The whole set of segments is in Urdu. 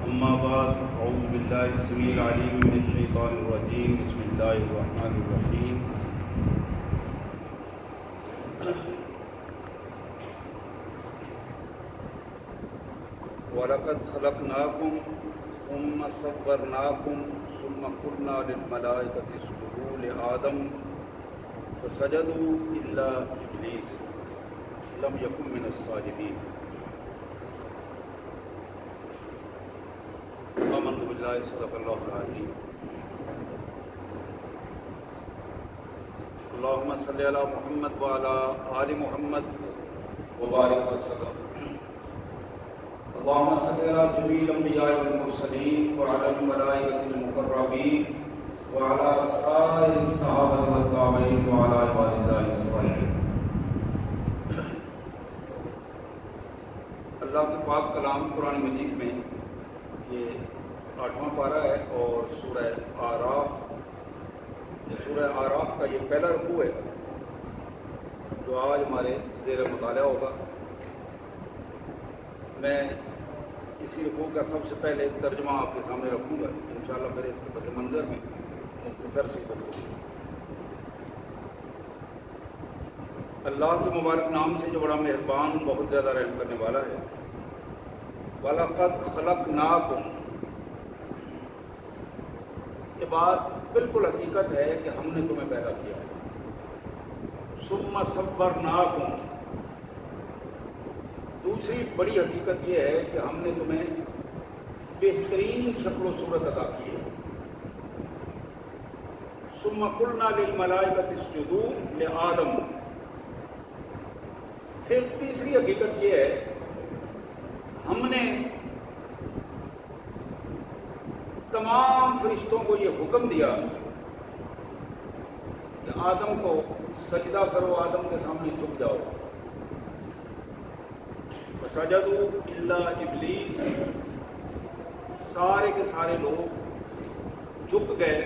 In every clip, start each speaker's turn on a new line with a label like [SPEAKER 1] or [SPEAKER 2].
[SPEAKER 1] أما بعد أعوذ بالله السميع العليم من الشيطان الرجيم بسم الله الرحمن الرحيم وَلَقَدْ خَلَقْنَاكُمْ ثُمَّ صَوَّرْنَاكُمْ ثُمَّ قُلْنَا لِلْمَلَائِكَةِ اسْجُدُوا لِآدَمَ فَسَجَدُوا إِلَّا إِبْلِيسَ لَمْ يَكُنْ مِنَ السَّاجِدِينَ آمنت باللہ صدق اللہ العظیم اللہم صلی علی محمد وعلی آل محمد وبارک وسلم اللہم صلی علی جمیع الانبیاء والمرسلین وعلی الملائکۃ المقربین وعلی سائر الصحابۃ والتابعین وعلی عباد اللہ الصالحین۔ اللہ کے پاک کلام قرآن مجید میں یہ 8واں پارہ ہے اور سورہ آراف کا یہ پہلا رکوع ہے جو آج ہمارے زیر مطالعہ ہوگا۔ میں اسی رکوع کا سب سے پہلے ترجمہ آپ کے سامنے رکھوں گا، انشاءاللہ پھر اس کے پس منظر میں مختصر سی گفتگو۔ اللہ کے مبارک نام سے جو بڑا مہربان بہت زیادہ رحم کرنے والا ہے۔ وَلَقَدْ خَلَقْنَاكُمْ، یہ بات بالکل حقیقت ہے کہ ہم نے تمہیں پیدا کیا ہے۔ ثُمَّ صَوَّرْنَاكُمْ، دوسری بڑی حقیقت یہ ہے کہ ہم نے تمہیں بہترین شکل و صورت عطا کی ہے۔ ثُمَّ قُلْنَا لِلْمَلَائِكَةِ اسْجُدُوا لِآدَمَ، پھر تیسری حقیقت یہ ہے ہم نے تمام فرشتوں کو یہ حکم دیا کہ آدم کو سجدہ کرو، آدم کے سامنے جھک جاؤ۔ فسجدوا الا ابلیس، سارے کے سارے لوگ جھک گئے،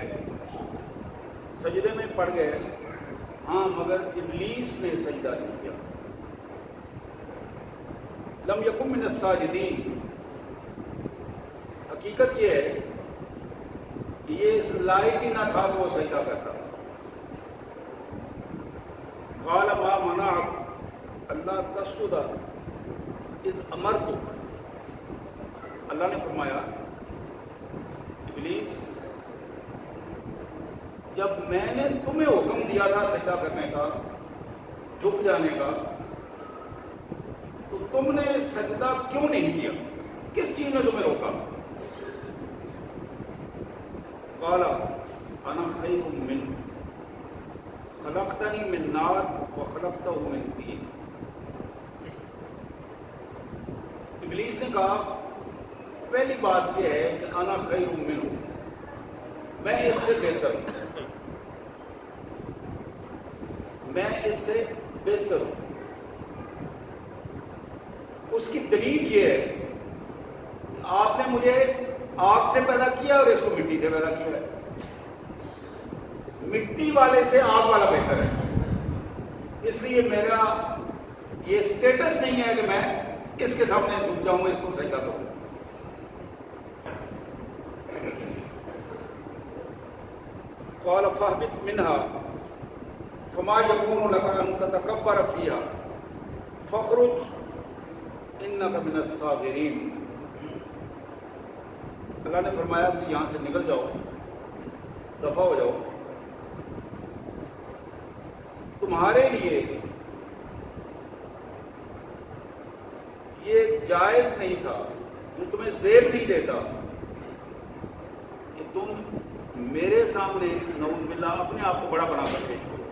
[SPEAKER 1] سجدے میں پڑ گئے، ہاں مگر ابلیس نے سجدہ نہیں کیا۔ لم یکن من الساجدین، حقیقت یہ ہے کہ یہ اس لائق ہی نہ تھا کہ وہ سجدہ کرتا۔ قال ما منعک اللہ تسجد اذ امرتک، اللہ نے فرمایا ابلیس جب میں نے تمہیں حکم دیا تھا سجدہ کرنے کا، جھک جانے کا، تو تم نے سجدہ کیوں نہیں کیا؟ کس چیز نے تمہیں روکا؟ قال انا خیر منہ خلقتنی من نار وخلقتہ من طین، ابلیس نے کہا پہلی بات یہ ہے کہ انا خیر منہ، میں اس سے بہتر ہوں، میں اس سے بہتر ہوں۔ اس کی دلیل یہ ہے کہ آپ نے مجھے آگ سے پیدا کیا اور اس کو مٹی سے پیدا کیا ہے، مٹی والے سے آگ والا بہتر ہے، اس لیے میرا یہ سٹیٹس نہیں ہے کہ میں اس کے سامنے جھک جاؤں، اس کو سجدہ کروں۔ قال فاهبط منها فما يكون لك ان تتكبر فيها فاخرج انك من الصاغرين، اللہ نے فرمایا کہ یہاں سے نکل جاؤ، دفع ہو جاؤ، تمہارے لیے یہ جائز نہیں تھا، جو تمہیں زیب نہیں دیتا کہ تم میرے سامنے نعوذ باللہ اپنے آپ کو بڑا بنا کر پیش کرو۔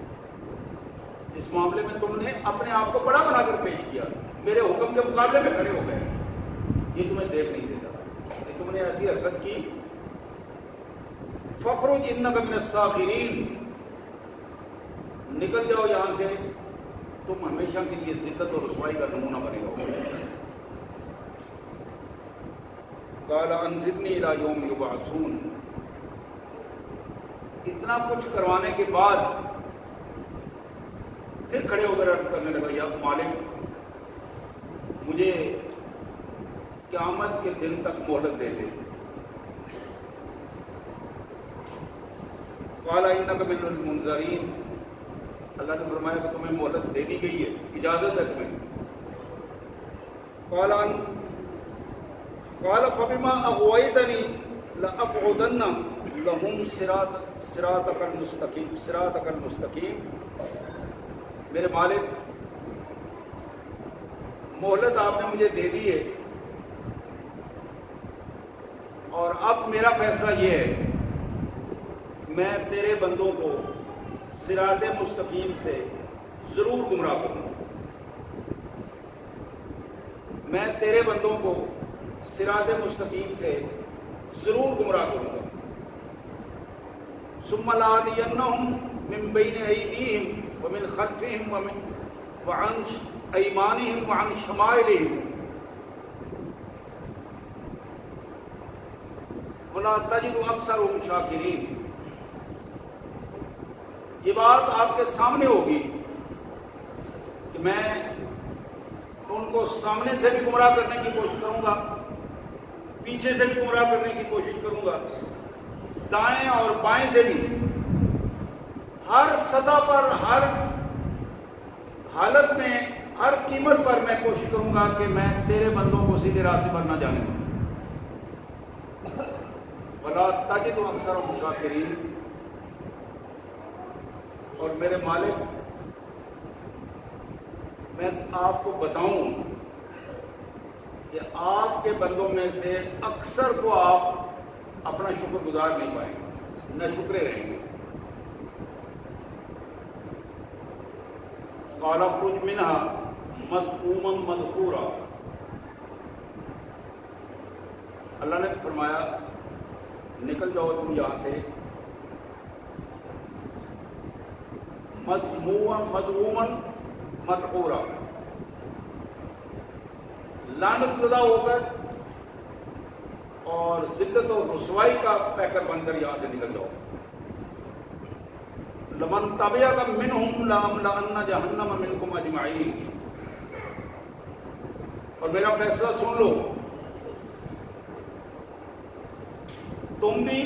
[SPEAKER 1] اس معاملے میں تم نے اپنے آپ کو بڑا بنا کر پیش کیا، میرے حکم کے مقابلے میں کھڑے ہو گئے، یہ تمہیں زیب نہیں دیتا کہ تم نے ایسی حرکت کی۔ فخرج انک من الصاغرین، نکل جاؤ یہاں سے، تم ہمیشہ کے لیے ذلت اور رسوائی کا نمونہ بنے گا۔ قال انظرنی الی یوم یبعثون، اتنا کچھ کروانے کے بعد پھر کھڑے ہو کر عرض کرنے لگا یا مالک، مجھے قیامت کے دن تک مہلت دے دے. قال انک من المنذرین، اللہ نے فرمایا کہ تمہیں مہلت دے دی گئی ہے، اجازت ہے تمہیں. قال فبما اغويتني لاقعدن لهم صراطك المستقيم. میرے مالک، مہلت آپ نے مجھے دے دی ہے، اور اب میرا فیصلہ یہ ہے، میں تیرے بندوں کو صراط مستقیم سے ضرور گمراہ کروں گا. میں تیرے بندوں کو صراط مستقیم سے ضرور گمراہ کروں گا. ثم لآتینہم من بین ایدیہم ومن خلفہم وعن ایمانہم وعن شمائلہم ولا تجد اکثرہم شاکرین. یہ بات آپ کے سامنے ہوگی کہ میں ان کو سامنے سے بھی گمراہ کرنے کی کوشش کروں گا، پیچھے سے بھی گمراہ کرنے کی کوشش کروں گا، دائیں اور بائیں سے بھی. ہر سطح پر، ہر حالت میں، ہر قیمت پر میں کوشش کروں گا کہ میں تیرے بندوں کو سیدھے راستے پر نہ جانے دوں. ولا تجد اکثرہم شاکرین. اور میرے مالک، میں آپ کو بتاؤں کہ آپ کے بندوں میں سے اکثر کو آپ اپنا شکر گزار نہیں پائیں گے، نہ شکرے رہیں گے. قال اخرج منها مذءوما مدحورا. اللہ نے فرمایا نکل جاؤ تم یہاں سے مذموما مدحورا، لعنت زدہ ہو کر اور ذلت و رسوائی کا پیکر بن کر یہاں سے نکل جاؤ. لمن تبعک منہم لأملأن جہنم منکم اجمعین. اور میرا فیصلہ سن لو، تم بھی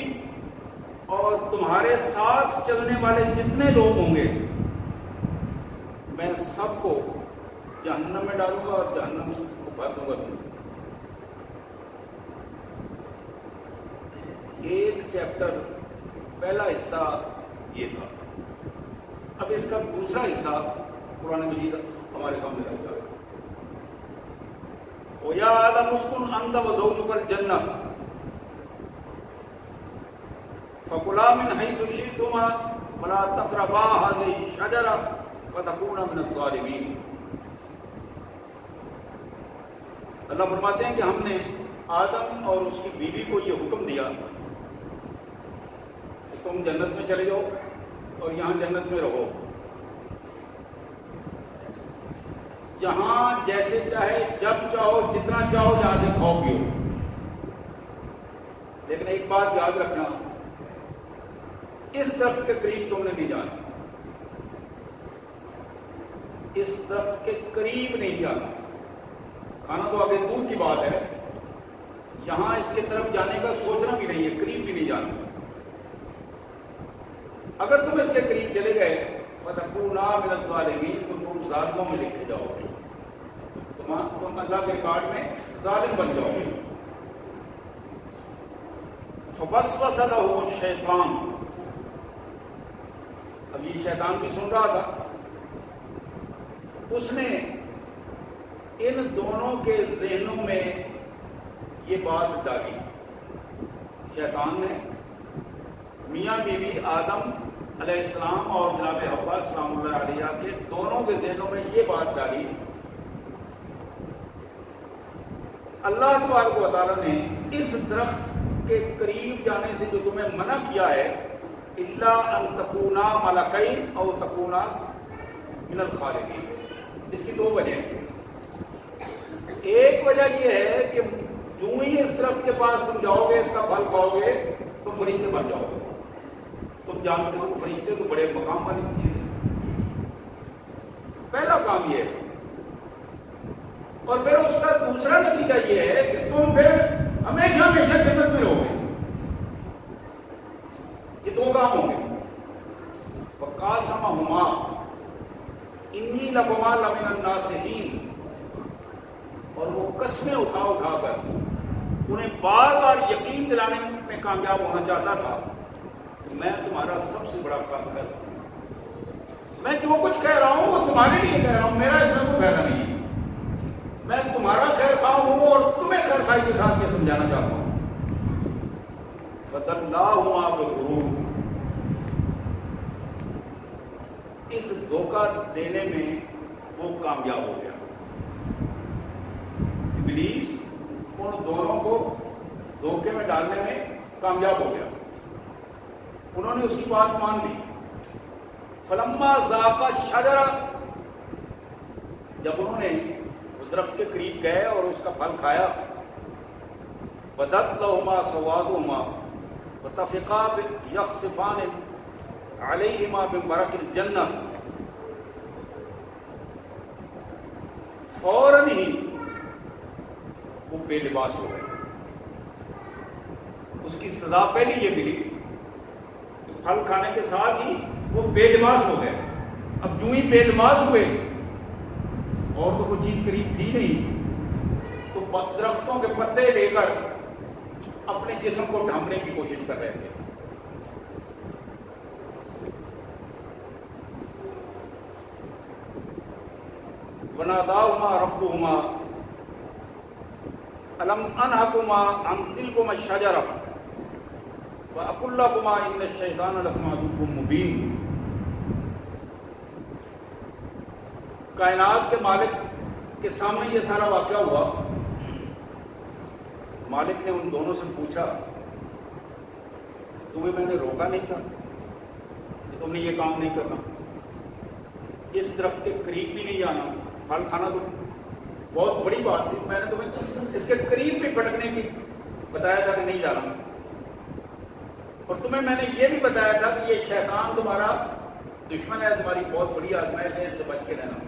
[SPEAKER 1] اور تمہارے ساتھ چلنے والے جتنے لوگ ہوں گے، میں سب کو جہنم میں ڈالوں گا اور جہنم کو بھر دوں گا. ایک چیپٹر پہلا حصہ یہ تھا. اب اس کا دوسرا حصہ قرآن مجید ہمارے سامنے رکھتا ہے. وَيَا آدَمُ اسْكُنْ أَنْتَ وَزَوْجُكَ الْجَنَّةَ فَكُلَا مِنْ حَيْثُ شِئْتُمَا وَلَا تَقْرَبَا هَٰذِهِ الشَّجَرَةَ فَتَكُونَا مِنَ الظَّالِمِينَ. اللہ فرماتے ہیں کہ ہم نے آدم اور اس کی بیوی کو یہ حکم دیا کہ تم جنت میں چلے جاؤ اور یہاں جنت میں رہو، یہاں جیسے چاہے، جب چاہو، جتنا چاہو یہاں سے کھاؤ پیو. لیکن ایک بات یاد رکھنا، اس درخت کے قریب تم نے نہیں جانا، اس درخت کے قریب نہیں جانا. کھانا تو آگے دور کی بات ہے، یہاں اس کے طرف جانے کا سوچنا بھی نہیں ہے، قریب بھی نہیں جانا. اگر تم اس کے قریب چلے گئے فَتَكُونَا مِنَ الظَّالِمِينَ، تو تم ظالموں میں لکھے جاؤ گے، تم اللہ کے ریکارڈ میں ظالم بن جاؤ گے. فَوَسْوَسَ لَهُ الشَّيْطَانُ. اب یہ شیطان بھی سن رہا تھا، اس نے ان دونوں کے ذہنوں میں یہ بات ڈالی. شیطان نے میاں بیوی آدم علیہ السلام اور جناب حوا سلام اللہ علیہ کے دونوں کے ذہنوں میں یہ بات ڈالی. اللہ تبارک و تعالیٰ نے اس درخت کے قریب جانے سے جو تمہیں منع کیا ہے، الا ان تکونا ملکین او تکونا من الخالدین، اس کی دو وجہ ہیں. ایک وجہ یہ ہے کہ جو ہی اس درخت کے پاس تم جاؤ گے، اس کا پھل کھاؤ گے، تم فرشتے بن جاؤ گے. تم جانتے ہو فرشتے تو بڑے مقام والی چیز ہے. پہلا کام یہ ہے. اور پھر اس کا دوسرا نتیجہ یہ ہے کہ تم پھر ہمیشہ ہمیشہ جنت میں رہو گے. یہ دو کام ہوں گے. وقاسمہما انی لکما لمن الناصحین، اور وہ قسمیں اٹھا اٹھا کر انہیں بار بار یقین دلانے میں کامیاب ہونا چاہتا تھا کہ میں تمہارا سب سے بڑا کافر ہوں. میں جو کچھ کہہ رہا ہوں وہ تمہارے لیے کہہ رہا ہوں، میرا اس میں کوئی فائدہ نہیں ہے. میں تمہارا خیر خواہ ہوں اور تمہیں خیر خواہی کے ساتھ یہ سمجھانا چاہتا ہوں. فَدَلَّاهُمَا بِالْغُرُورِ، اس دھوکہ دینے میں وہ کامیاب ہو گیا. ابلیس ان دونوں کو دھوکے میں ڈالنے میں کامیاب ہو گیا. انہوں نے اس کی بات مان لی. فلما ذاق الشجرہ، جب انہوں نے اس درخت کے قریب گئے اور اس کا پھل کھایا، بدت لہما سوادہما وطفقا یخصفان علیہما من برق الجنہ، فوراً ہی وہ بے لباس ہو گئے. اس کی سزا پہلے یہ ملی، پھل کھانے کے ساتھ ہی وہ بے لباس ہو گئے. اب جو ہی بے لباس ہوئے، اور تو کوئی چیز قریب تھی نہیں، تو درختوں کے پتے لے کر اپنے جسم کو ڈھانپنے کی کوشش کر رہے تھے. وَنَادَاهُمَا رَبُّهُمَا أَلَمْ أَنْهَكُمَا عَنْ تِلْكُمَا الشَّجَرَةِ وَأَقُلْ لَكُمَا إِنَّ الشَّيْطَانَ لَكُمْ عَدُوٌّ مُّبِينٌ. کائنات کے مالک کے سامنے یہ سارا واقعہ ہوا. مالک نے ان دونوں سے پوچھا، تمہیں میں نے روکا نہیں تھا کہ تم نے یہ کام نہیں کرنا، اس درخت کے قریب بھی نہیں جانا، پھل کھانا تو بہت بڑی بات تھی، میں نے تمہیں اس کے قریب بھی پھٹکنے کی بتایا تھا کہ نہیں جانا، اور تمہیں میں نے یہ بھی بتایا تھا کہ یہ شیطان تمہارا دشمن ہے، تمہاری بہت بڑی آزمائش ہے، اس سے بچ کے رہنا.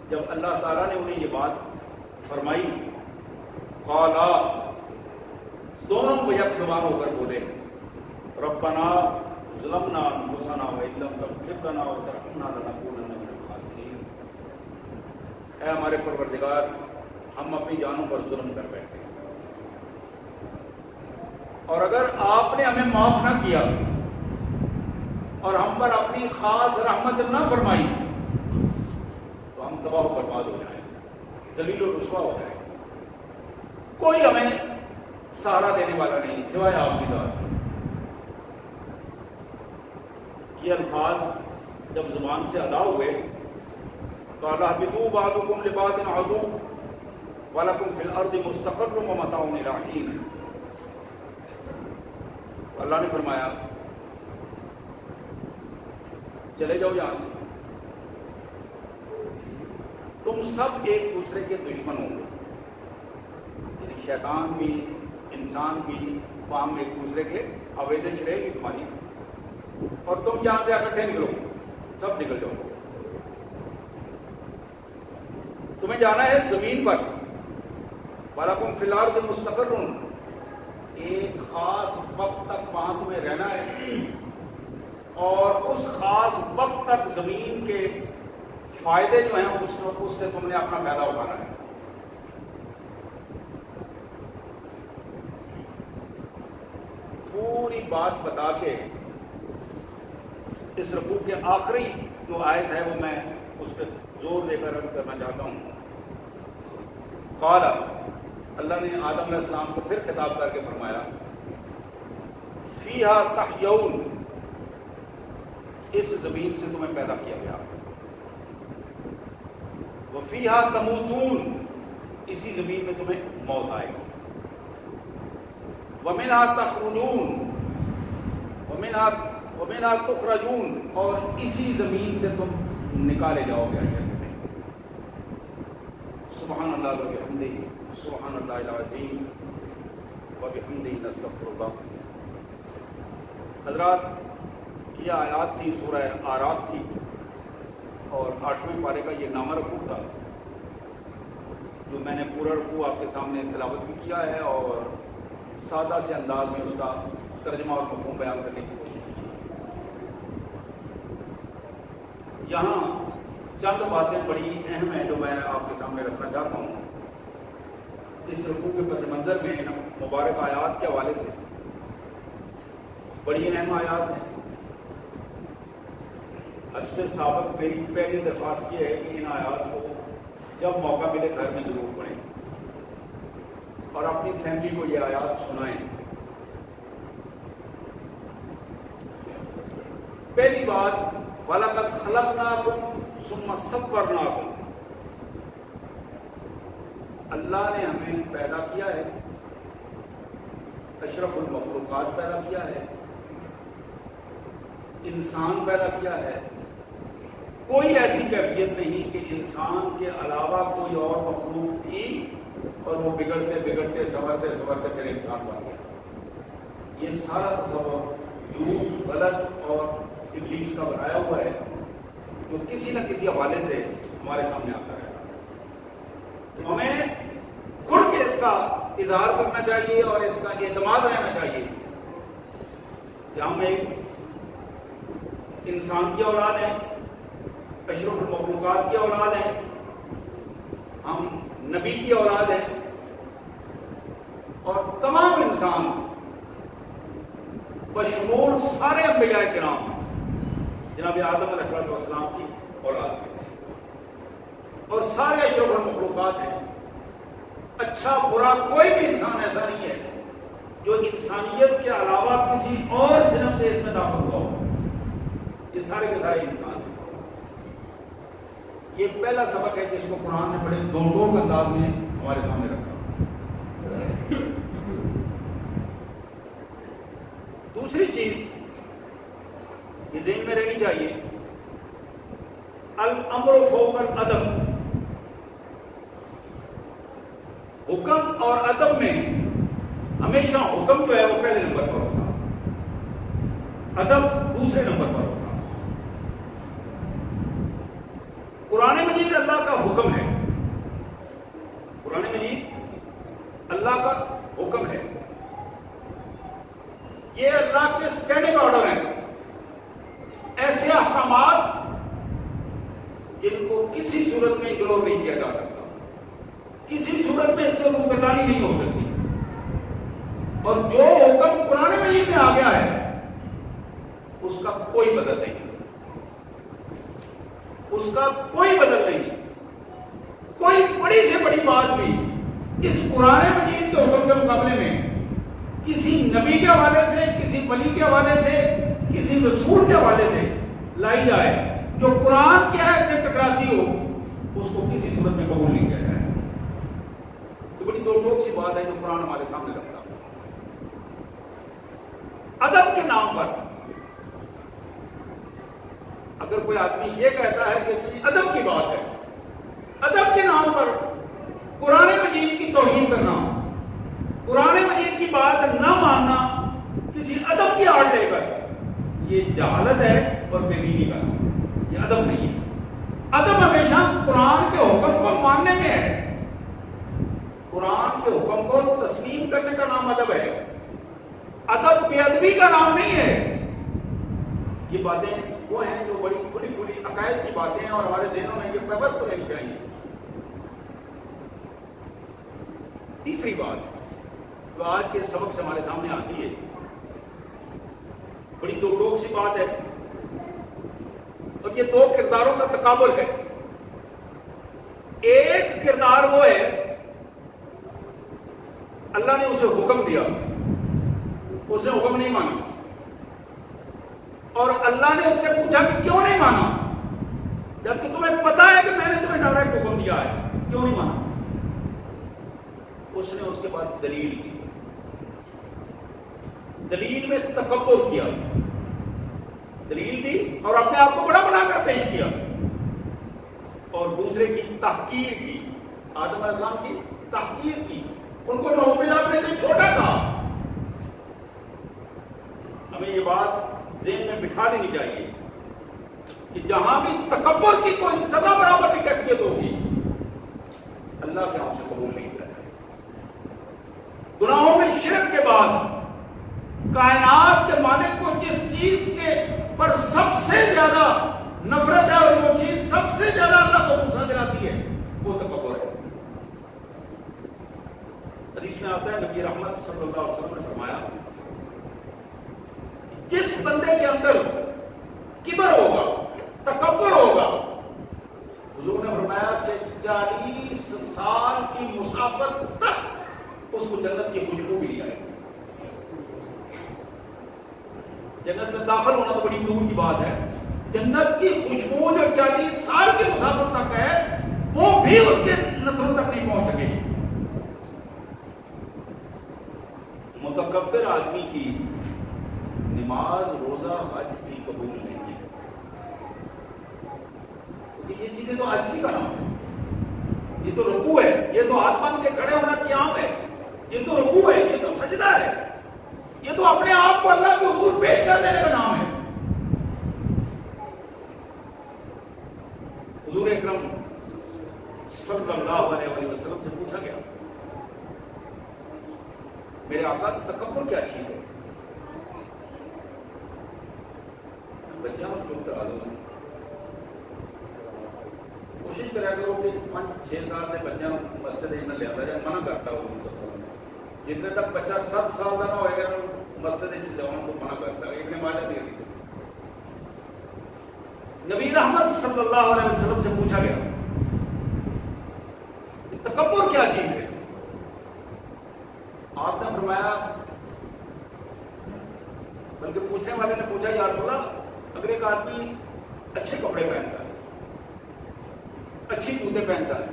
[SPEAKER 1] جب اللہ تعالیٰ نے انہیں یہ بات فرمائی، قالا، دونوں کو یک زبان ہو کر بولے، ربنا ظلمنا انفسنا وان لم تغفر لنا وترحمنا لنکونن من الخاسرین. اے ہمارے پروردگار، ہم اپنی جانوں پر ظلم کر بیٹھے، اور اگر آپ نے ہمیں معاف نہ کیا اور ہم پر اپنی خاص رحمت نہ فرمائی تو ہم تباہ و برباد ہو جائیں، ذلیل و رسوا ہو جائیں. کوئی ہمیں سہارا دینے والا نہیں سوائے آپ کی ذات. یہ الفاظ جب زبان سے ادا ہوئے، قَالَ اهْبِطُوا بَعْضُكُمْ لِبَعْضٍ عَدُوٌّ وَلَكُمْ فِي الْأَرْضِ مُسْتَقَرٌّ وَمَتَاعٌ إِلَىٰ حِينٍ. اللہ نے فرمایا چلے جاؤ یہاں سے، تم سب ایک دوسرے کے دشمن ہوں گے، یعنی شیطان بھی انسان بھی، وہاں ایک دوسرے کے آویزش رہے گی تمہاری، اور تم یہاں سے اکٹھے نکلو، سب نکل جاؤ. تمہیں جانا ہے زمین پر، وَلَكُمْ فِي الْأَرْضِ مُسْتَقَرٌّ، ایک خاص وقت تک وہاں تمہیں رہنا ہے، اور اس خاص وقت تک زمین کے فائدے جو ہیں اس سے تم نے اپنا فائدہ اٹھانا ہے. پوری بات بتا کے اس رکوع کے آخری جو آیت ہے وہ میں اس پہ زور دے کر عرض کرنا چاہتا ہوں. قال، اللہ نے آدم علیہ السلام کو پھر خطاب کر کے فرمایا، فیہا تحیون، اس زمین سے تمہیں پیدا کیا گیا، وفیہا تموتون، اسی زمین میں تمہیں موت آئے گی، ومنہا تخرجون، ومنہا تخرجون، اور اسی زمین سے تم نکالے جاؤ گے جنت میں. سبحان اللہ وبحمدہ، سبحان اللہ العظیم وبحمدہ نستغفر اللہ. حضرات، یہ آیات تھی سورہ اعراف کی، اور 8ویں پارے کا یہ نامہ رکوع تھا. جو میں نے پورا رکوع آپ کے سامنے تلاوت بھی کیا ہے اور سادہ سے انداز میں اس کا ترجمہ اور مفہوم بیان کرنے کی کوشش کی. یہاں چند باتیں بڑی اہم ہیں جو میں آپ کے سامنے رکھنا چاہتا ہوں. اس رکوع کے پس منظر میں مبارک آیات کے حوالے سے بڑی اہم آیات ہیں. حسب سابق میری پہلی درخواست یہ ہے کہ ان آیات کو جب موقع ملے گھر میں ضرور پڑھیں اور اپنی فیملی کو یہ آیات سنائیں. پہلی بات وَلَقَدْ خَلَقْنَاكُمْ ثُمَّ صَوَّرْنَاكُمْ. اللہ نے ہمیں پیدا کیا ہے، اشرف المخلوقات پیدا کیا ہے، انسان پیدا کیا ہے. کوئی ایسی کیفیت نہیں کہ انسان کے علاوہ کوئی اور مخلوق تھی اور وہ بگڑتے بگڑتے سنورتے سنورتے پھر انسان بن گیا. یہ سارا تصور جھوٹ، غلط اور ابلیس کا بنایا ہوا ہے جو کسی نہ کسی حوالے سے ہمارے سامنے آتا ہے. تو ہمیں کھل کے اس کا اظہار کرنا چاہیے اور اس کا اعتماد رہنا چاہیے کہ ہم ایک انسان کی اولاد ہیں، اشرف المخلوقات کی اولاد ہیں، ہم نبی کی اولاد ہیں اور تمام انسان بشمول سارے انبیاء کرام جناب آدم علیہ السلام کی اولاد ہیں اور سارے اشرف المخلوقات ہیں. اچھا برا کوئی بھی انسان ایسا نہیں ہے جو انسانیت کے علاوہ کسی اور صنف سے اس میں داخل ہوا ہو. یہ سارے کے سارے انسان ہیں. یہ پہلا سبق ہے جس کو قرآن نے بڑے دو ٹوک انداز میں ہمارے سامنے رکھا. دوسری چیز یہ ذہن میں رہنی چاہیے، الامر فوق الادب. حکم اور ادب میں ہمیشہ حکم جو ہے وہ پہلے نمبر پر ہوگا، ادب دوسرے نمبر پر ہوگا. قرآن مجید اللہ کا حکم ہے، قرآن مجید اللہ کا حکم ہے. یہ اللہ کے اسٹینڈنگ آرڈر ہیں، ایسے احکامات جن کو کسی صورت میں اگنور نہیں کیا جا سکتا، کسی صورت میں اس سے روگردانی نہیں ہو سکتی. اور جو حکم قرآن مجید میں آ گیا ہے اس کا کوئی بدل نہیں، اس کا کوئی بدل نہیں. کوئی بڑی سے بڑی بات بھی اس قرآن مجید کے حکم کے مقابلے میں کسی نبی کے حوالے سے، کسی ولی کے حوالے سے، کسی رسول کے حوالے سے لائی جائے جو قرآن کی آیت سے ٹکراتی ہو، اس کو کسی صورت میں قبول نہیں کیا جائے. تو بڑی دو ٹوک سی بات ہے جو قرآن ہمارے سامنے رکھتا ہے. ادب کے نام پر اگر کوئی آدمی یہ کہتا ہے کہ یہ ادب کی بات ہے، ادب کے نام پر قرآن مجید کی توہین کرنا، قرآن مجید کی بات نہ ماننا کسی ادب کی آڑ لے کر، یہ جہالت ہے اور بے دینی کا. یہ ادب نہیں ہے. ادب ہمیشہ قرآن کے حکم کو ماننے میں ہے، قرآن کے حکم کو تسلیم کرنے کا نام ادب ہے. ادب بے ادبی کا نام نہیں ہے. یہ باتیں وہ ہیں جو بڑی کھلی کھلی عقائد کی باتیں ہیں اور ہمارے ذہنوں میں یہ پیوست رہنی چاہیے. تیسری بات جو آج کے سبق سے ہمارے سامنے آتی ہے بڑی دو ٹوک سی بات ہے اور یہ دو کرداروں کا تقابل ہے. ایک کردار وہ ہے اللہ نے اسے حکم دیا، اس نے حکم نہیں مانا، اور اللہ نے اس سے پوچھا کہ کیوں نہیں مانا، جبکہ تمہیں پتا ہے کہ میں نے تمہیں ڈائریکٹ حکم دیا ہے، کیوں نہیں مانا؟ اس نے اس کے بعد دلیل کی، دلیل میں تکبر کیا، دلیل دی اور اپنے آپ کو بڑا بنا کر پیش کیا، اور دوسرے کی تحقیر کی، آدم علیہ السلام کی تحقیر کی، ان کو نوبل اپنے سے چھوٹا کہا. ہمیں یہ بات ذہن میں بٹھا دینی چاہیے کہ جہاں بھی تکبر کی کوئی سزا برابر کی کیفیت ہوگی، اللہ اللہ کے ہم سے قبول نہیں کرتا۔ گناہوں میں شرک کے بعد کائنات کے مالک کو جس چیز کے پر سب سے زیادہ نفرت ہے اور وہ چیز سب سے زیادہ اللہ کو غصہ دلاتی ہے وہ تکبر ہے۔ حدیث میں آتا ہے نبی رحمت صلی اللہ علیہ وسلم نے فرمایا جس بندے کے اندر کبر ہوگا، تکبر ہوگا، حضور نے فرمایا کہ 40 سال کی مسافت تک اس کو جنت کی خوشبو بھی نہیں آئے گی۔ جنت میں داخل ہونا تو بڑی دور کی بات ہے، جنت کی خوشبو جو 40 سال کی مسافت تک ہے وہ بھی اس کے نتھروں تک نہیں پہنچ سکے گی۔ متکبر آدمی کی نماز، روزہ، حج بھی قبول نہیں ہے، کیونکہ یہ چیزیں تو عاجزی کا نام ہے، یہ تو رکوع ہے، یہ تو ہاتھ باندھ کے کھڑے ہونا قیام ہے، یہ تو رکوع ہے، یہ تو سجدہ ہے، یہ تو اپنے آپ کو اللہ کے حضور پیش کر دینے کا نام ہے۔ حضور اکرم صلی اللہ علیہ وسلم سے پوچھا گیا میرے آقا تکبر کیا چیز ہے؟ بچیاں چپ کرا دو، کوشش کرا کرو کہ 5-6 سال کے بچوں مسجد نہ لیا جائے، منع کرتا ہوں جتنے تک بچہ 7 سال کا نہ ہوئے گا مسجد لیا تو منع کرتا ہے، ایک نے ماجہ دے دی۔ نبی رحمت صلی اللہ علیہ وسلم سے پوچھا گیا تکبر کیا چیز ہے؟ آپ نے فرمایا، بلکہ پوچھنے والے نے پوچھا یا رسول اللہ اگر ایک آدمی اچھے کپڑے پہنتا ہے، اچھی جوتے پہنتا ہے،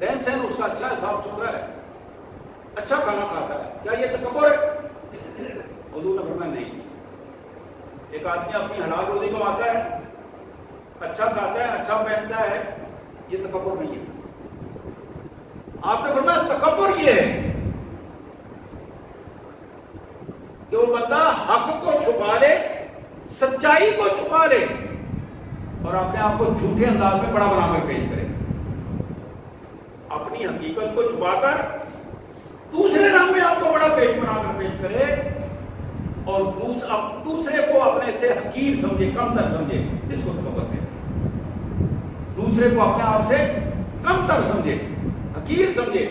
[SPEAKER 1] رہن سہن اس کا اچھا ہے، صاف ستھرا ہے، اچھا کھانا کھاتا ہے، کیا یہ تکبر ہے؟ حضور نے فرمایا نہیں، ایک آدمی اپنی حلال روزی کماتا ہے، اچھا کھاتا ہے، اچھا پہنتا ہے، یہ تکبر نہیں ہے۔ آپ نے فرمایا تکبر یہ ہے کہ وہ بندہ حق کو چھپا لے، سچائی کو چھپا لے اور اپنے آپ کو جھوٹے انداز میں بڑا بنا کر پیش کرے، اپنی حقیقت کو چھپا کر دوسرے نام میں آپ کو بڑا پیش بنا کر پیش کرے اور دوسرے کو اپنے سے حقیر سمجھے، کم تر سمجھے، اس کو تکبر ہے۔ دوسرے کو اپنے آپ سے کم تر سمجھے، حقیر سمجھے۔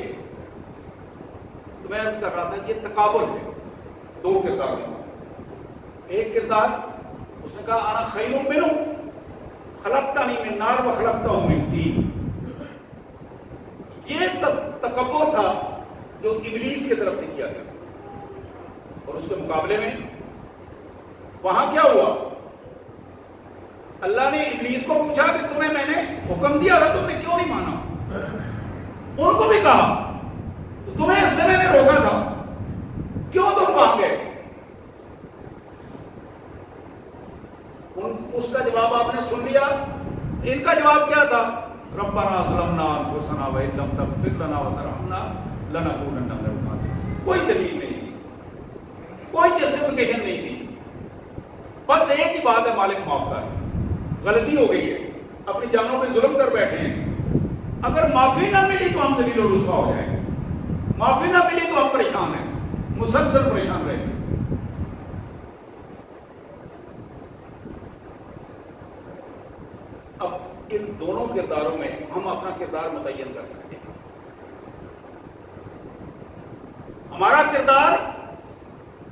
[SPEAKER 1] تو میں کر رہا تھا یہ تکابر ہے، 2 کردار میں۔ ایک کردار اس نے کہا انا خیر منہ خلقتنی من نار وخلقتہ من طین، یہ تکبر تھا جو ابلیس کی طرف سے کیا گیا، اور اس کے مقابلے میں وہاں کیا ہوا؟ اللہ نے ابلیس کو پوچھا کہ تمہیں میں نے حکم دیا تھا، تم نے کیوں نہیں مانا؟ ان کو بھی کہا تمہیں اس سے میں نے روکا تھا، کیوں تم وہاں گئے؟ اس کا جواب آپ نے سن لیا۔ ان کا جواب کیا تھا؟ ربنا ظلمنا انفسنا وان لم تغفر لنا وترحمنا لنکونن من الخاسرین۔ کوئی دلیل نہیں تھی، کوئی جسٹیفیکیشن نہیں تھی، بس ایک ہی بات ہے مالک معاف کر، غلطی ہو گئی ہے، اپنی جانوں پہ ظلم کر بیٹھے ہیں، اگر معافی نہ ملی تو ہم ذلیل و رسوا ہو جائیں گے، معافی نہ ملی تو ہم پریشان ہیں، مسلسل پریشان رہیں گے۔ اب ان دونوں کرداروں میں ہم اپنا کردار متعین کر سکتے ہیں۔ ہمارا کردار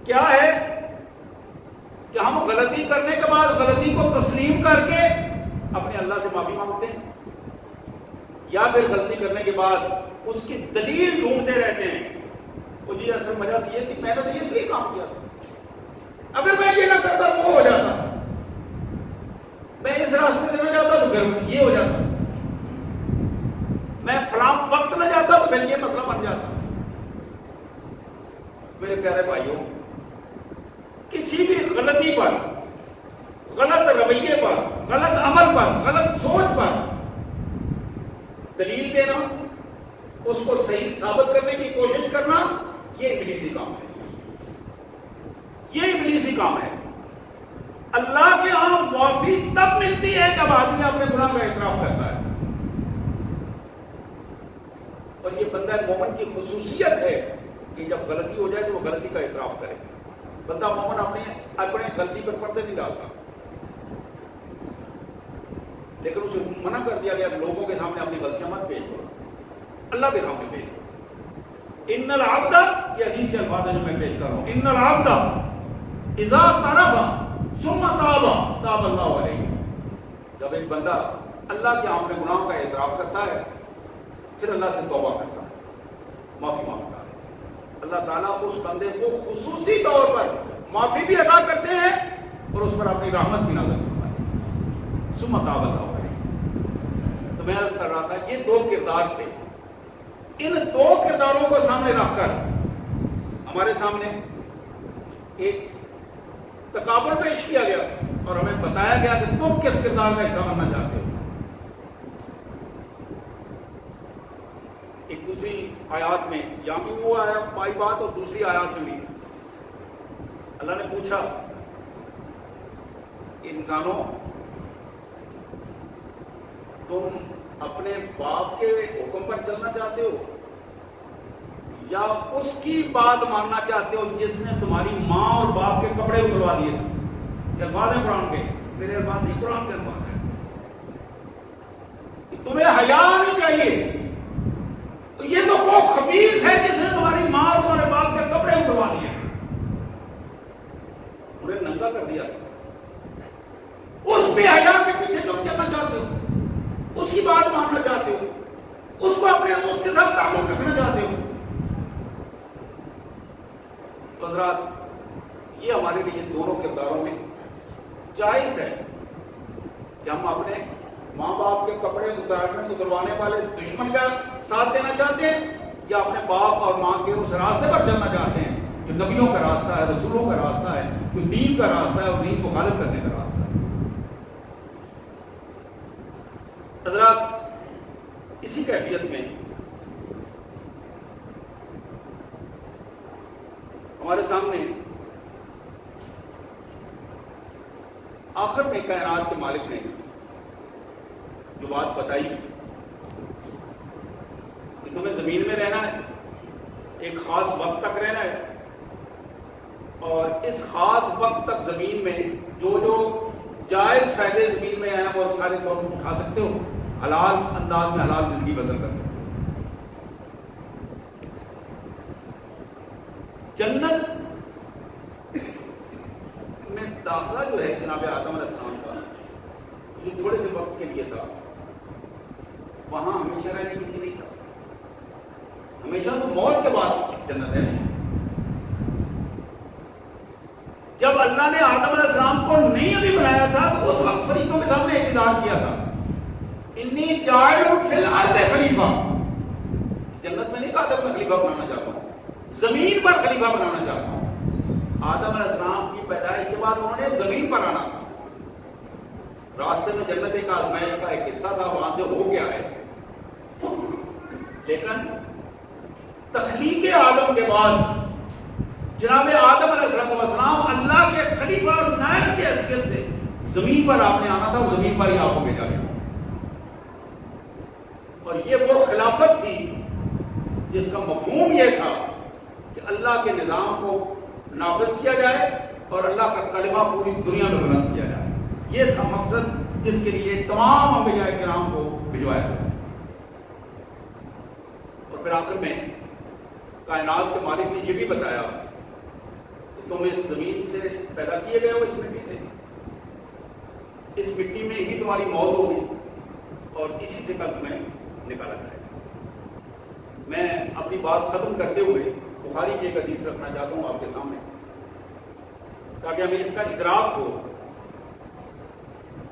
[SPEAKER 1] کیا ہے کہ ہم غلطی کرنے کے بعد غلطی کو تسلیم کر کے اپنے اللہ سے معافی مانگتے ہیں، یا پھر غلطی کرنے کے بعد اس کی دلیل ڈھونڈتے رہتے ہیں، تو جی اصل وجہ یہ تھی میں نے تو اس لیے کام کیا تھا، اگر میں یہ نہ کرتا تو وہ ہو جاتا، میں اس راستے سے نہ جاتا تو پھر یہ ہو جاتا، میں فلاں وقت نہ جاتا تو پھر یہ مسئلہ بن جاتا۔ میرے پیارے بھائیوں، کسی بھی غلطی پر، غلط رویے پر، غلط عمل پر، غلط سوچ پر دلیل دینا، اس کو صحیح ثابت کرنے کی کوشش کرنا، یہ ابلیسی کام ہے، یہ ابلیسی کام ہے۔ اللہ کے ہاں معافی تب ملتی ہے جب آدمی اپنے گناہ کا اعتراف کرتا ہے۔ اور یہ بندہ مومن کی خصوصیت ہے کہ جب غلطی ہو جائے تو وہ غلطی کا اعتراف کرے. بندہ مومن اپنے غلطی پر پردے نہیں ڈالتا، لیکن اسے منع کر دیا گیا لوگوں کے سامنے اپنی غلطیاں مت پیش کرو، اللہ کے سامنے پیش کرو. ان العبد، یہ حدیث کے الفاظ ہیں جو میں پیش کر رہا ہوں، ان العبد اذا طرف ثم تاب تاب اللہ علیہ. جب ایک بندہ اللہ کے اپنے گناہوں کا اعتراف کرتا ہے پھر اللہ سے توبہ کرتا ہے، معافی مانگتا ہے، اللہ تعالیٰ اس بندے کو خصوصی طور پر معافی بھی عطا کرتے ہیں اور اس پر اپنی رحمت بھی نازل فرماتے ہیں. ثم تاب اللہ علیہ. تو میں عرض کر رہا تھا یہ دو کردار تھے. ان دو کرداروں کو سامنے رکھ کر ہمارے سامنے ایک تقابل پیش کیا گیا اور ہمیں بتایا گیا کہ تم کس کردار کا حصہ بننا چاہتے ہو. ایک دوسری آیات میں یہاں بھی وہ آیا پائی بات اور دوسری آیات میں بھی اللہ نے پوچھا انسانوں تم اپنے باپ کے حکم پر چلنا چاہتے ہو یا اس کی بات ماننا چاہتے ہو جس نے تمہاری ماں اور باپ کے کپڑے اتروا دیے تھے. یہ الفاظ ہیں قرآن کے، میرے الفاظ نہیں، قرآن کے الفاظ ہیں. تمہیں حیا نہیں چاہیے، تو یہ تو وہ خبیث ہے جس نے تمہاری ماں اور تمہارے باپ کے کپڑے اتروا دیے، انہیں ننگا کر دیا. اس بے حیا کے پیچھے تم چلنا چاہتے ہو، اس کی بات ماننا چاہتے ہو، اس کو اپنے اس کے ساتھ تعلق رکھنا چاہتے ہو. تو حضرات یہ ہمارے لیے دونوں کرداروں میں جائز ہے کہ ہم اپنے ماں باپ کے کپڑے اتروانے والے دشمن کا ساتھ دینا چاہتے ہیں یا اپنے باپ اور ماں کے اس راستے پر چلنا چاہتے ہیں جو نبیوں کا راستہ ہے، رسولوں کا راستہ ہے، جو دین کا راستہ ہے اور دین کو غالب کرنے کا راستہ ہے. حضرات اسی کیفیت میں ہمارے سامنے آخر میں کائنات کے مالک نے جو بات بتائی کہ تمہیں زمین میں رہنا ہے، ایک خاص وقت تک رہنا ہے، اور اس خاص وقت تک زمین میں جو جو جائز فائدے زمین میں آئے وہ سارے طور پر اٹھا سکتے ہو، حلال انداز میں حلال زندگی بسر کر سکتے ہو. جنت میں داخلہ جو ہے جناب آدم علیہ السلام کا یہ تھوڑے سے وقت کے لیے تھا، وہاں ہمیشہ رہنے کے لیے نہیں تھا. ہمیشہ تو موت کے بعد جنت ہے. جب اللہ نے آدم علیہ السلام کو نہیں ابھی بنایا تھا تو اس وقت فرشتوں کے سامنے انتظار کیا تھا، انی جاعل فی الارض خلیفہ. جنت میں نہیں کہا تھا میں خلیفہ بنانا چاہتا ہوں، زمین پر خلیفہ بنانا چاہتا ہوں. آدم علیہ السلام کی پیدائش کے بعد انہوں نے زمین پر آنا تھا. راستے میں جنت ایک آزمائش کا ایک حصہ تھا، وہاں سے ہو گیا ہے. لیکن تخلیق آدم کے بعد جناب آدم علیہ السلام اللہ کے خلیفہ اور نائب کی حیثیت سے زمین پر آپ نے آنا تھا، زمین پر ہی آپ کو بھیجا گیا. اور یہ وہ خلافت تھی جس کا مفہوم یہ تھا کہ اللہ کے نظام کو نافذ کیا جائے اور اللہ کا کلمہ پوری دنیا میں بلند کیا جائے. یہ تھا مقصد جس کے لیے تمام انبیاء کرام کو بھجوایا گیا. اور پھر آخر میں کائنات کے مالک نے یہ بھی بتایا کہ تم اس زمین سے پیدا کیے گئے ہو، اس مٹی سے، اس مٹی میں ہی تمہاری موت ہوگی اور اسی سے کل تمہیں نکالا جائے گا. میں اپنی بات ختم کرتے ہوئے بخاری کی ایک حدیث رکھنا چاہتا ہوں آپ کے سامنے تاکہ ہمیں اس کا ادراک ہو.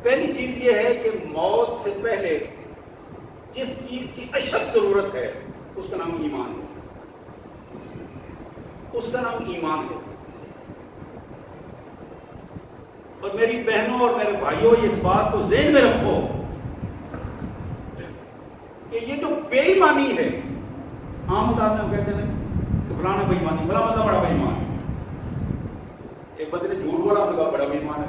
[SPEAKER 1] پہلی چیز یہ ہے کہ موت سے پہلے جس چیز کی اشد ضرورت ہے اس کا نام ایمان ہے. اس کا نام ایمان ہے. اور میری بہنوں اور میرے بھائیوں اس بات کو ذہن میں رکھو کہ یہ جو بے ایمانی ہے، عام انداز میں ہم کہتے ہیں کہ فلانا بے ایمانی، فلاں بندہ بڑا بے ایمان ہے. ایک بندے نے جھوٹ بولا، ہم نے کہا بڑا بے ایمان ہے.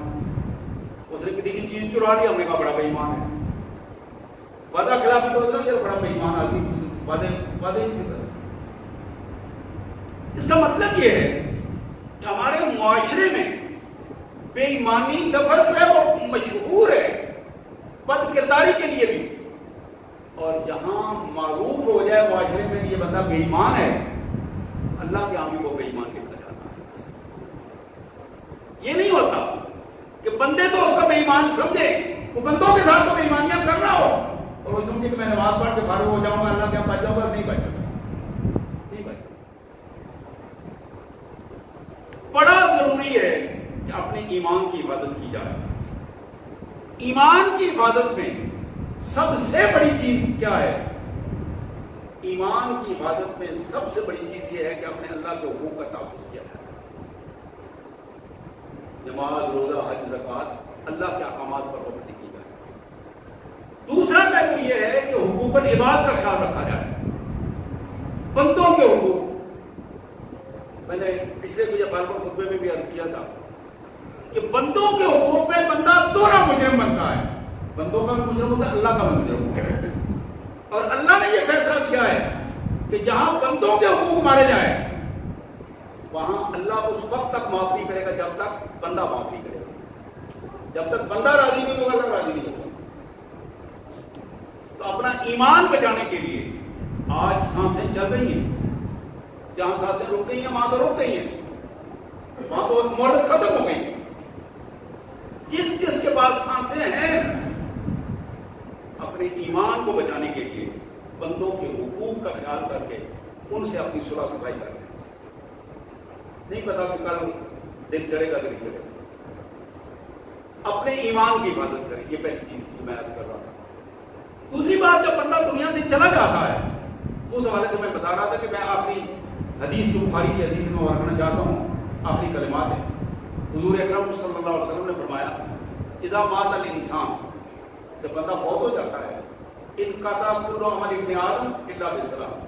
[SPEAKER 1] اس نے کسی کی چیز چرا لی، ہم نے کہا بڑا بے ایمان ہے. وعدہ خلافی کو یہ بڑا بے ایمان آدمی وعدے نہیں سے کرتے. اس کا مطلب یہ ہے کہ ہمارے معاشرے میں بے ایمانی لفظ جو ہے وہ مشہور ہے بد کرداری کے لیے بھی، اور جہاں معروف ہو جائے معاشرے میں یہ بندہ بے ایمان ہے، اللہ کے آمین کو بے ایمان لکھا جاتا ہے. یہ نہیں ہوتا کہ بندے تو اس کا بے ایمان سمجھے، وہ بندوں کے ساتھ تو بے ایمانیاں کر رہا ہو اور وہ سمجھے کہ میں نماز پڑھ کے فارغ ہو جاؤں گا، اللہ کے بچ جاؤں گا. نہیں بچ سکتا، نہیں بچ سکتا. بڑا ضروری ہے کہ اپنے ایمان کی حفاظت کی جائے. ایمان کی حفاظت میں سب سے بڑی چیز کیا ہے؟ ایمان کی حفاظت میں سب سے بڑی چیز یہ ہے کہ اپنے اللہ کے حقوق کا تحفظ کیا جائے. نماز، روزہ، حج، زکوٰۃ، اللہ کے احکامات پر پابندی کی جائے. دوسرا پہلو یہ ہے کہ حقوق العباد کا خیال رکھا جائے. بندوں کے حقوق، میں نے پچھلے کچھ غالباً خطبے میں بھی عرض کیا تھا کہ بندوں کے حقوق میں بندہ دوہرا مجرم بنتا ہے. بندوں کا بھی مجرم ہوتا ہے، اللہ کا بھی مجرم ہوتا ہے. اور اللہ نے یہ فیصلہ کیا ہے کہ جہاں بندوں کے حقوق مارے جائیں وہاں اللہ اس وقت تک معاف نہیں کرے گا جب تک بندہ معاف نہیں کرے گا. جب تک بندہ راضی نہیں ہوگا اللہ راضی نہیں ہوگا. تو اپنا ایمان بچانے کے لیے آج سانسیں چل رہی ہیں، جہاں سانسیں رک گئی ہیں وہاں تو رک گئی ہیں، وہاں تو مہلت ختم ہو گئی. جس جس کے پاس سانسیں ہیں اپنے ایمان کو بچانے کے لیے بندوں کے حقوق کا خیال کر کے ان سے اپنی صلح صفائی کریں. نہیں پتا کہ کل دن چڑھے گا کہ نہیں چڑھے گا. اپنے ایمان کی حفاظت کریں، یہ پہلی چیز تھی میں عرض کر رہا تھا. دوسری بات، جب بندہ دنیا سے چلا جاتا ہے اس حوالے سے میں بتا رہا تھا کہ میں آخری حدیث جو بخاری کی حدیث میں ورکھنا چاہتا ہوں، آخری کلمات ہیں. حضور اکرم صلی اللہ علیہ وسلم نے فرمایا اذا مات الانسان، جب بندہ فوت ہو جاتا ہے، انقطع کل عمل ابن آدم الا بالصلاۃ.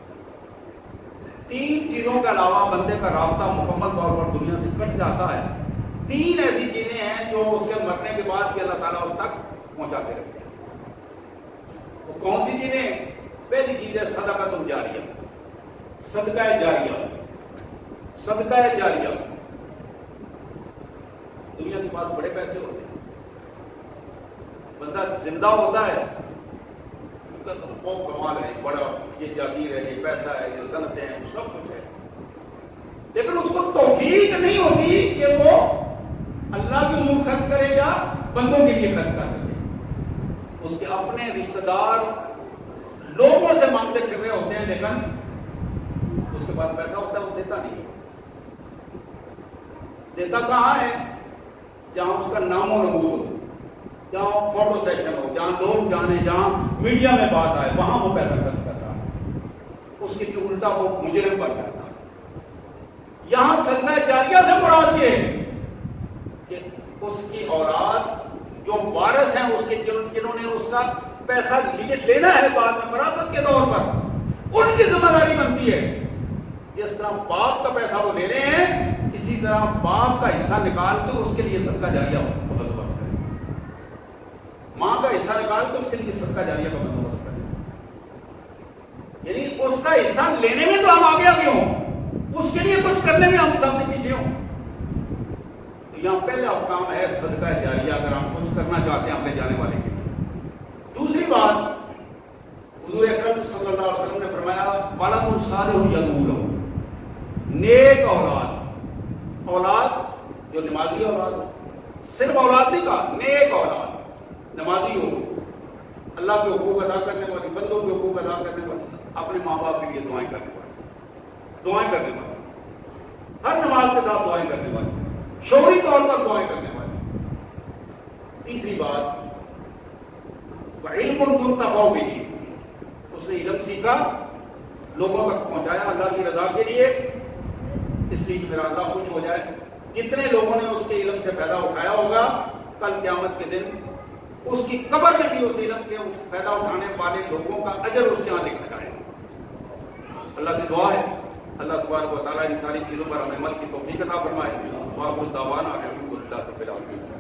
[SPEAKER 1] تین چیزوں کے علاوہ بندے کا رابطہ مکمل طور پر دنیا سے کٹ جاتا ہے. تین ایسی چیزیں ہیں جو اس کے مرنے کے بعد بھی اللہ تعالیٰ اس تک پہنچاتے رہتے ہیں. وہ کون سی چیزیں؟ پہلی چیز ہے صدقۃ جاریہ، صدقہ جاریہ. صدقہ جاریہ. دنیا کے پاس بڑے پیسے ہوتے ہیں، بندہ زندہ ہوتا ہے تو خوب کمال ہے، بڑا یہ جاگیر ہے، یہ پیسہ ہے، یہ صنعتیں ہیں، سب کچھ ہے، لیکن اس کو توفیق نہیں ہوتی کہ وہ اللہ کے لیے خرچ کرے یا بندوں کے لیے خرچ کر سکے. اس کے اپنے رشتہ دار لوگوں سے مانگتے پھر رہے ہوتے ہیں، لیکن اس کے پاس پیسہ ہوتا ہے وہ دیتا نہیں. دیتا کہاں ہے؟ جہاں اس کا نام و نمود ہو، جہاں فوٹو سیشن ہو، جہاں لوگ جانے، جہاں میڈیا میں بات آئے، وہاں وہ پیسہ خرچ کرتا ہے. اس کے لیے الٹا وہ مجرم بن جاتا ہے. یہاں صدقہ جاریہ سے مراد یہ ہے کہ اس کی اولاد جو وارث ہیں اس کے، جنہوں نے اس کا پیسہ لینا ہے بعد میں وراثت کے طور پر، ان کی ذمہ داری بنتی ہے. جس طرح باپ کا پیسہ وہ لے رہے ہیں، اسی طرح باپ کا حصہ نکال کے اس کے لیے صدقہ جاریہ بندوبست کریں. ماں کا حصہ نکال کے اس کے لیے صدقہ جاریہ کا بندوبست کریں. یعنی اس کا حصہ لینے میں تو ہم آگے ہوں، اس کے لیے کچھ کرنے میں ہم سب سے پیچھے ہوں. تو یہاں پہلا کام ہے صدقہ جاریہ، اگر ہم کچھ کرنا چاہتے ہیں اپنے جانے والے کے لیے. دوسری بات، حضور اکرم صلی اللہ علیہ وسلم نے فرمایا ولد صالح یدعو لہ، نیک اولاد. اولاد جو نمازی اولاد ہو، صرف اولاد نہیں کہا، نیک اولاد، نمازی ہو، اللہ کے حقوق ادا کرنے والی، بندوں کے حقوق ادا کرنے والی، اپنے ماں باپ کے لیے دعائیں کرنے والی، دعائیں کرنے والی، ہر نماز کے ساتھ دعائیں کرنے والی، شعوری طور پر دعائیں کرنے والی. تیسری بات، علم تنتفع بہ، اس نے علم سیکھا، لوگوں تک پہنچایا اللہ کی رضا کے لیے، اس لیے کہ میرا اللہ خوش ہو جائے. جتنے لوگوں نے اس کے علم سے فائدہ اٹھایا ہوگا کل قیامت کے دن اس کی قبر میں بھی اس علم کے فائدہ اٹھانے والے لوگوں کا اجر اس کے یہاں لکھا جائے. اللہ سے دعا ہے اللہ تبارک و تعالیٰ ان ساری چیزوں پر ہمیں عمل کی توفیق عطا فرمائے. وآخر دعوانا الحمد للہ رب العالمین.